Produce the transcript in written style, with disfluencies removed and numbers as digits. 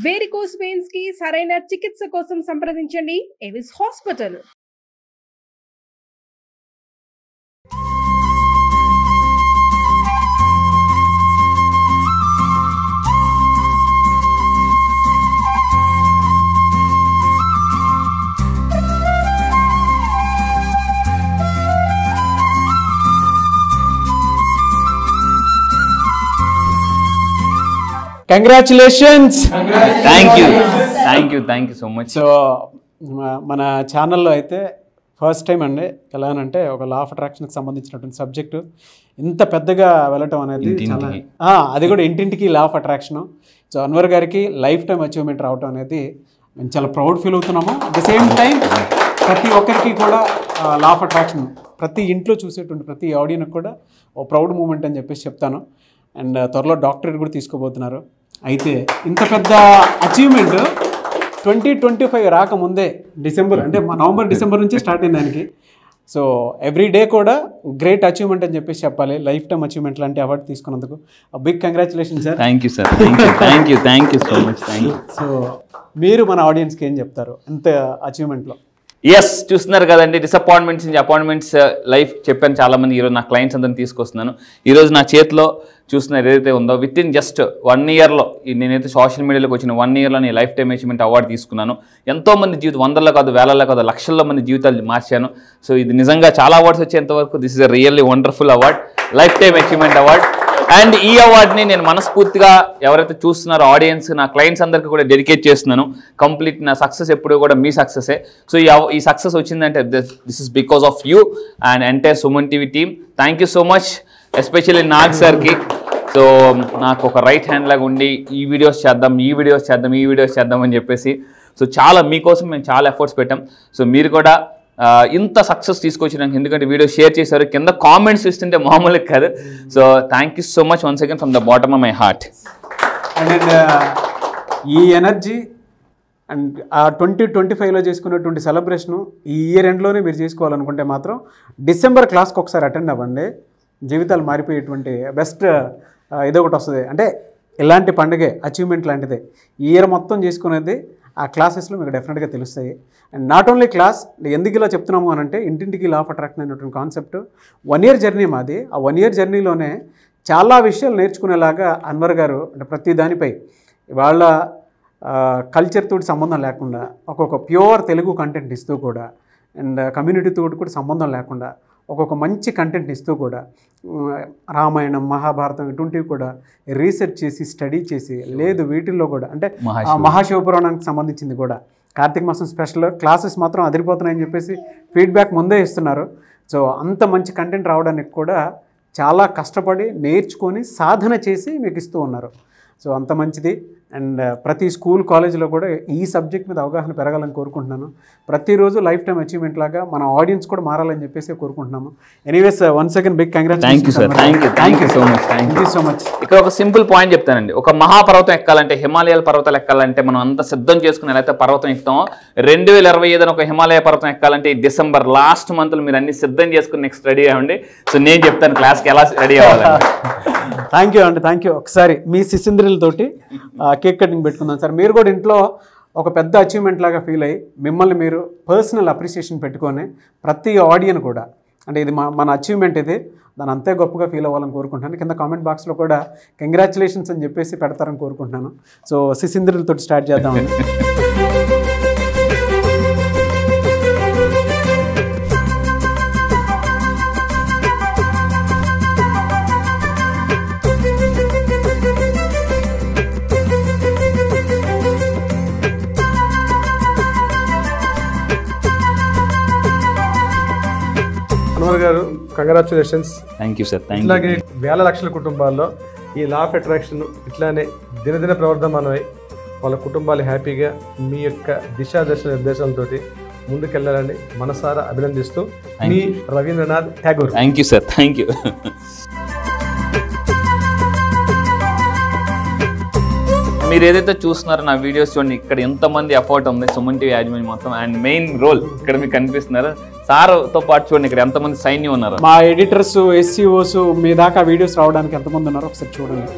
Varicose veins కి సరైన చికిత్స కోసం సంప్రదించండి Avis hospital. Congratulations. Thank you so much. So మన ఛానల్లో అయితే ఫస్ట్ టైం అండి ఎలానంటే ఒక లా ఆఫ్ అట్రాక్షన్కి సంబంధించినటువంటి సబ్జెక్టు ఇంత పెద్దగా వెళ్ళటం అనేది చాలా, అది కూడా ఇంటింటికి law of attraction. So Anwar గారికి లైఫ్ టైం అచీవ్మెంట్ రావటం అనేది మేము చాలా ప్రౌడ్ ఫీల్ అవుతున్నాము. అట్ ద సేమ్ టైం ప్రతి ఒక్కరికి కూడా లా ఆఫ్ అట్రాక్షన్ ప్రతి ఇంట్లో చూసేటువంటి ప్రతి ఆడియన్కి కూడా ఓ ప్రౌడ్ మూమెంట్ అని చెప్పేసి చెప్తాను. అండ్ త్వరలో డాక్టరేట్ కూడా తీసుకోబోతున్నారు. అయితే ఇంత పెద్ద అచీవ్మెంట్ 2025 రాకముందే డిసెంబర్ అంటే నవంబర్ డిసెంబర్ నుంచి స్టార్ట్ అయింది దానికి. సో ఎవ్రీ డే కూడా గ్రేట్ అచీవ్మెంట్ అని చెప్పేసి చెప్పాలి. లైఫ్ టైమ్ అచీవ్మెంట్ లాంటి అవార్డు తీసుకున్నందుకు big congratulation sir. Thank you so much. So మీరు మన ఆడియన్స్కి ఏం చెప్తారు ఇంత అచీవ్మెంట్లో? ఎస్, చూస్తున్నారు కదండి, డిసప్పాయింట్మెంట్స్ నుంచి అపాయింట్మెంట్స్ లైఫ్ చెప్పాను చాలా మంది. ఈరోజు నా క్లయింట్స్ అందరిని తీసుకొస్తున్నాను. ఈరోజు నా చేతిలో చూస్తున్నారు ఏదైతే ఉందో, విత్ ఇన్ జస్ట్ 1 yearలో నేనైతే సోషల్ మీడియాలోకి వచ్చిన 1 yearలో నేను లైఫ్ టైమ్ అచీవ్మెంట్ అవార్డు తీసుకున్నాను. ఎంతోమంది జీవితం, వందల్లో కాదు వేలల్లో కాదు లక్షల్లో మంది జీవితాలు మార్చాను. సో ఇది నిజంగా చాలా అవార్డ్స్ వచ్చేంతవరకు this is a really wonderful award, life time achievement award. And ఈ అవార్డుని నేను మనస్ఫూర్తిగా ఎవరైతే చూస్తున్నారో ఆడియన్స్, నా క్లయింట్స్ అందరికీ కూడా డెడికేట్ చేస్తున్నాను. కంప్లీట్ నా సక్సెస్ ఎప్పుడు కూడా మీ సక్సెసే. సో ఈ సక్సెస్ వచ్చిందంటే this is because of you and entire Suman TV team. Thank you so much, especially Nag సార్కి. సో నాకు ఒక రైట్ హ్యాండ్ లాగా ఉండి ఈ వీడియోస్ చేద్దాం అని చెప్పేసి, సో చాలా మీకోసం మేము చాలా ఎఫర్ట్స్ పెట్టాం. సో మీరు కూడా ఇంత సక్సెస్ తీసుకొచ్చినాక, ఎందుకంటే వీడియో షేర్ చేశారు, కింద కామెంట్స్ ఇస్తుంటే మామూలుగా కాదు. So thank you so much once again from the bottom of my heart. And ఈ ఎనర్జీ అండ్ ఆ 2025లో చేసుకున్నటువంటి సెలబ్రేషను ఈ ఇయర్ ఎండ్లోనే మీరు చేసుకోవాలనుకుంటే మాత్రం డిసెంబర్ క్లాస్కి ఒకసారి అటెండ్ అవ్వండి. జీవితాలు మారిపోయేటువంటి బెస్ట్ ఏదో ఒకటి వస్తుంది. అంటే ఇలాంటి పండుగే అచీవ్మెంట్ లాంటిదే. ఈ ఇయర్ మొత్తం చేసుకునేది ఆ క్లాసెస్లో మీకు డెఫినెట్గా తెలుస్తాయి. అండ్ నాట్ ఓన్లీ క్లాస్, ఎందుకు ఇలా చెప్తున్నాము అని అంటే ఇంటింటికి లా ఆఫ్ అట్రాక్షన్ అనేటువంటి కాన్సెప్ట్ 1 year జర్నీ మాది. ఆ 1 year జర్నీలోనే చాలా విషయాలు నేర్చుకునేలాగా అన్వర్ గారు అంటే ప్రతి దానిపై వాళ్ళ కల్చర్తో సంబంధం లేకుండా ఒక్కొక్క ప్యూర్ తెలుగు కంటెంట్ ఇస్తూ కూడా, అండ్ కమ్యూనిటీతో కూడా సంబంధం లేకుండా ఒక్కొక్క మంచి కంటెంట్ ఇస్తూ కూడా, రామాయణం మహాభారతం ఇటువంటివి కూడా రీసెర్చ్ చేసి స్టడీ చేసి, లేదు వీటిల్లో కూడా అంటే మహాశివపురాణానికి సంబంధించింది కూడా కార్తీక మాసం స్పెషల్ క్లాసెస్ మాత్రం అదిరిపోతున్నాయని చెప్పేసి ఫీడ్బ్యాక్ ముందే ఇస్తున్నారు. సో అంత మంచి కంటెంట్ రావడానికి కూడా చాలా కష్టపడి నేర్చుకొని సాధన చేసి మీకు ఇస్తూ ఉన్నారు. సో అంత మంచిది. అండ్ ప్రతి స్కూల్ కాలేజీలో కూడా ఈ సబ్జెక్ట్ మీద అవగాహన పెరగాలని కోరుకుంటున్నాను. ప్రతిరోజు లైఫ్ టైమ్ అచీవ్మెంట్ లాగా మన ఆడియన్స్ కూడా మారాలని చెప్పేసి కోరుకుంటున్నాము. Anyways once again big congratulations. Thank you so much. ఇక్కడ ఒక సింపుల్ పాయింట్ చెప్తానండి. ఒక మహాపర్వతం ఎక్కాలంటే, హిమాలయాల పర్వతాలు ఎక్కాలంటే మనం అంత సిద్ధం చేసుకుని ఎలా అయితే పర్వతం ఎక్కుతామో, 2025 ఒక హిమాలయ పర్వతం ఎక్కాలంటే ఈ డిసెంబర్ లాస్ట్ మంత్లో మీరు అన్ని సిద్ధం చేసుకుని నెక్స్ట్ రెడీ అవ్వండి. సో నేను చెప్తాను క్లాస్కి ఎలా రెడీ అవ్వాలండి. థ్యాంక్ యూ అండి, థ్యాంక్ యూ. ఒకసారి మీ శిశింద్రులతోటి కేక్ కటింగ్ పెట్టుకుందాం సార్. మీరు కూడా ఇంట్లో ఒక పెద్ద అచీవ్మెంట్ లాగా ఫీల్ అయ్యి మిమ్మల్ని మీరు పర్సనల్ అప్రిసియేషన్ పెట్టుకొని ప్రతి ఆడియన్ కూడా అంటే ఇది మన అచీవ్మెంట్, ఇది దాన్ని అంతే గొప్పగా ఫీల్ అవ్వాలని కోరుకుంటున్నాను. కింద కామెంట్ బాక్స్లో కూడా కంగ్రాచులేషన్స్ అని చెప్పేసి పెడతారని కోరుకుంటున్నాను. సో శిశింద్రులతో స్టార్ట్ చేద్దామండి. అన్వర్ గారు కంగ్రాచులేషన్స్. Thank you sir. ఇట్లాగే వేల లక్షల కుటుంబాల్లో ఈ లా ఆఫ్ అట్రాక్షన్ ఇట్లానే దినదిన ప్రవర్ధమానమై వాళ్ళ కుటుంబాలు హ్యాపీగా మీ యొక్క దిశాదర్శ నిర్దేశాలతో ముందుకెళ్ళాలని మనసారా అభినందిస్తూ మీ Rabindranath Tagore. Thank you sir. Thank you. మీరు ఏదైతే చూస్తున్నారో నా వీడియోస్ చూడండి, ఇక్కడ ఎంతమంది ఎఫర్ట్ ఉంది సుమన్ టీవీ యాజమాన్యం మొత్తం. అండ్ మెయిన్ రోల్ ఇక్కడ మీకు కనిపిస్తున్నారు సార్తో పాటు చూడండి, ఇక్కడ ఎంతమంది సైన్యం ఉన్నారు. మా ఎడిటర్స్, ఎస్సీఓస్ మీ దాకా వీడియోస్ రావడానికి ఎంతమంది ఉన్నారో ఒకసారి చూడండి.